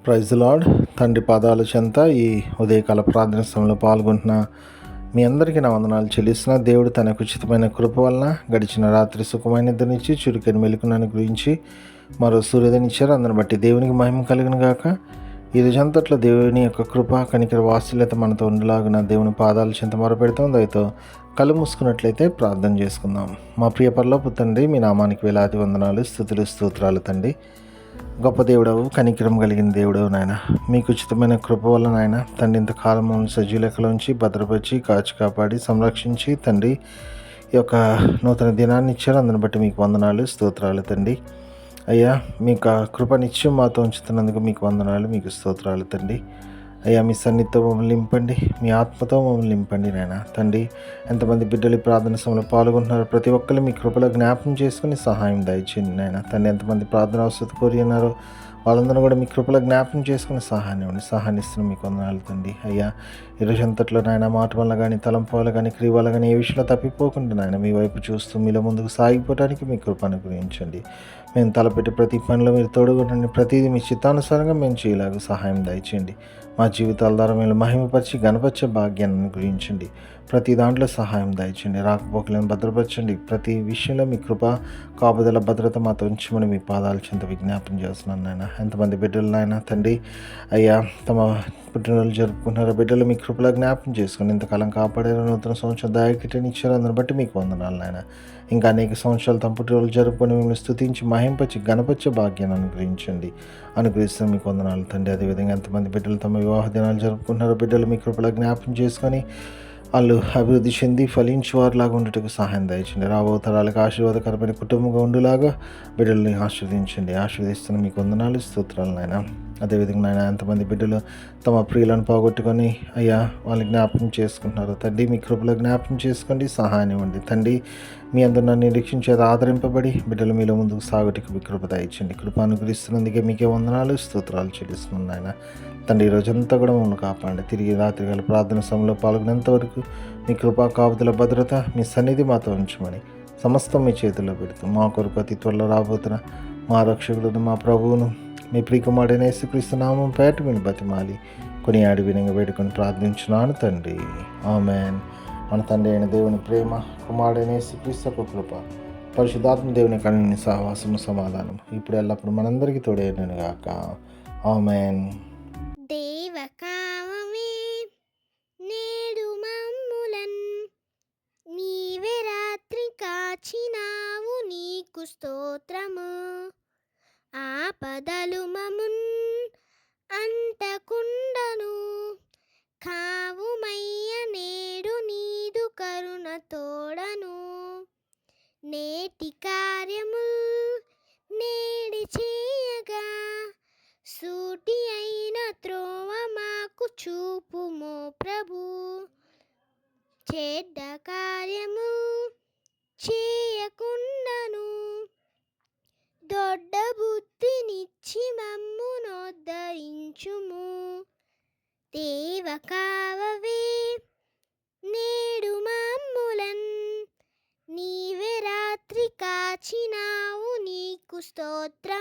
Praise lord. తండ్రి పాదాల చెంత ఈ ఉదయకాల ప్రార్థన సమయంలో పాల్గొంటున్న మీ అందరికీ నా వందనాలు చెల్లిస్తున్న దేవుడు తనకు ఉచితమైన కృప వలన గడిచిన రాత్రి సుఖమైన నిద్రనిచ్చి చురుకైన మెలుకునను గురించి మరో సూర్యోదయనిచ్చారు. అందరిని బట్టి దేవునికి మహిమ కలిగిన గాక. ఈ రోజంతట్లో దేవుని యొక్క కృప కనికర వాత్సల్యత మనతో ఉండలాగున దేవుని పాదాల చెంత మొరపెడతాం. దయతో కళ్ళు మూసుకున్నట్లయితే ప్రార్థన చేసుకుందాం. మా ప్రియ పరలోకపు తండ్రి, మీ నామానికి వేలాది వందనాలు, స్తుతులు, స్తోత్రాలు తండ్రి. గొప్ప దేవుడవు, కనికరం కలిగిన దేవుడవు నాయన, మీకు ఉచితమైన కృప వల్ల నాయన తండ్రి ఇంతకాలం సజీవ లెక్కలోంచి భద్రపరిచి కాచి కాపాడి సంరక్షించి తండ్రి ఈ యొక్క నూతన దినాన్ని ఇచ్చారు. అందుని బట్టి మీకు వందనాలు, స్తోత్రాలు తండ్రి. అయ్యా, మీకు ఆ కృప నిత్యం మాతో ఉంచుతున్నందుకు మీకు వందనాలు, మీకు స్తోత్రాలు తండ్రి. అయ్యా, మీ సన్నిధితో మమ్మల్ని నింపండి, మీ ఆత్మతో మమ్మల్ని నింపండి నాయన తండ్రి. ఎంతమంది బిడ్డలు ప్రార్థన సమయంలో పాల్గొంటున్నారో ప్రతి ఒక్కరు మీ కృపలో జ్ఞాపకం చేసుకుని సహాయం దయచేయండి నాయన తండ్రి. ఎంతమంది ప్రార్థన అవసరం కోరి ఉన్నారో వాళ్ళందరూ కూడా మీ కృపలో జ్ఞాపకం చేసుకుని సహాయాన్ని ఇవ్వండి. సహాయాన్ని ఇస్తున్న మీకు వందనాలు తండ్రి. అయ్యా, ఈరోజు అంతట్లో నాయన మాట వల్ల కానీ, తలంపు వల్ల కానీ, క్రియ వల్ల కానీ ఏ విషయంలో తప్పిపోకుండా నాయన మీ వైపు చూస్తూ మీలో ముందుకు సాగిపోవడానికి మీ కృప అనుగ్రహించండి. మేము తలపెట్టి ప్రతి పనిలో మీరు తోడుగుండండి. ప్రతిదీ మీ చిత్తానుసారంగా మేము చేయలాగా సహాయం దయచేయండి. మా జీవితాల ద్వారా మీరు మహిమపరిచి గణపరిచే భాగ్యాన్ని అనుగ్రహించండి. ప్రతి దాంట్లో సహాయం దయచేయండి. రాకపోకలను భద్రపరచండి. ప్రతి విషయంలో మీ కృప కాపుదల భద్రత మాతో ఉంచమని మీ పాదాల చెంత విజ్ఞాపన చేస్తున్నాను నాయన. ఎంతమంది బిడ్డలు నాయన తండ్రి అయ్యా తమ పుట్టినరోజు జరుపుకుంటున్నారో బిడ్డలు మీ కృపలో జ్ఞాపకం చేసుకుని ఇంతకాలం కాపాడారు. నూతన సంవత్సరం దాయకిటని ఇచ్చారు. అందుని బట్టి మీకు వందనాలు నాయన. ఇంకా అనేక సంవత్సరాలు తమ పుట్టినరోజు జరుపుకొని మిమ్మల్ని స్తుతించి మహింపచ్చి గణపరిచే భాగ్యాన్ని అనుగ్రహిస్తే మీకు వందనాలు తండ్రి. అదేవిధంగా ఎంతమంది బిడ్డలు తమ వివాహ దినాలు జరుపుకుంటున్నారో బిడ్డలు మీ కృపలో జ్ఞాపకం చేసుకొని వాళ్ళు అభివృద్ధి చెంది ఫలించి వారిలాగా ఉండేటకు సహాయం దయచండి. రాబో తరాలకు ఆశీర్వాదకరమైన కుటుంబంగా ఉండేలాగా బిడ్డల్ని ఆశీర్వదిస్తున్న మీకు వందనాలు, స్తోత్రాలు నాయన. అదేవిధంగా నాయన ఎంతమంది బిడ్డలు తమ ప్రియులను పోగొట్టుకొని అయ్యా వాళ్ళని జ్ఞాపకం చేసుకుంటున్నారు తండ్రి. మీ కృపలో జ్ఞాపకం చేసుకోండి, సహాయం ఇవ్వండి తండ్రి. మీ అందరూ నన్ను నిరీక్షించేది ఆదరింపబడి బిడ్డలు మీలో ముందుకు సాగుటికి మీ కృప దయచండి. కృప అనుగ్రహిస్తున్నందుకే మీకే వందనాలు, స్తోత్రాలు చెల్లిస్తున్నాను నాయన తండ్రి. ఈ రోజంతా కూడా మమ్మల్ని కాపాడండి. తిరిగి రాత్రి గల ప్రార్థన సమయంలో పాల్గొనేంత వరకు మీ కృపా కాపుదల భద్రత మీ సన్నిధి మాతో ఉంచమని సమస్తం మీ చేతుల్లో పెడుతూ మా కొరకు అతి త్వరలో రాబోతున్న మా రక్షకులను మా ప్రభువును మీ ప్రియకుమారుడైన యేసుక్రీస్తు నామం పేట మీరు బతిమాలి కొనియాడి వినంగా వేడుకొని ప్రార్థించున్నాను తండ్రి. ఆమేన్. మన తండ్రి అయిన దేవుని ప్రేమ, కుమారుడైన యేసుక్రీస్తు యొక్క కృప, పరిశుద్ధాత్మ దేవుని కన్నుని సహవాసము సమాధానం ఇప్పుడు ఎల్లప్పుడు మనందరికీ తోడైనను గాక. ఆమేన్. దేవకావమే నేడు మమ్ములన్ నీవే రాత్రి కాచినావు, నీకు స్తోత్రము. ఆపదలు మమున్ అంటకుండను కావుమయ్య, నేడు నీదు కరుణ తోడను. నేటి కార్యముల్ నేడి చేయగా సూటి అయిన త్రోవ మాకు చూపుమో ప్రభు. చెడ్డ కార్యము చేయకుండాను దొడ్డ బుద్ధినిచ్చి మమ్ము నోద్ధరించుము. దేవకావవే నేడు మమ్ములన్ నీవే రాత్రి కాచినావు, నీకు స్తోత్ర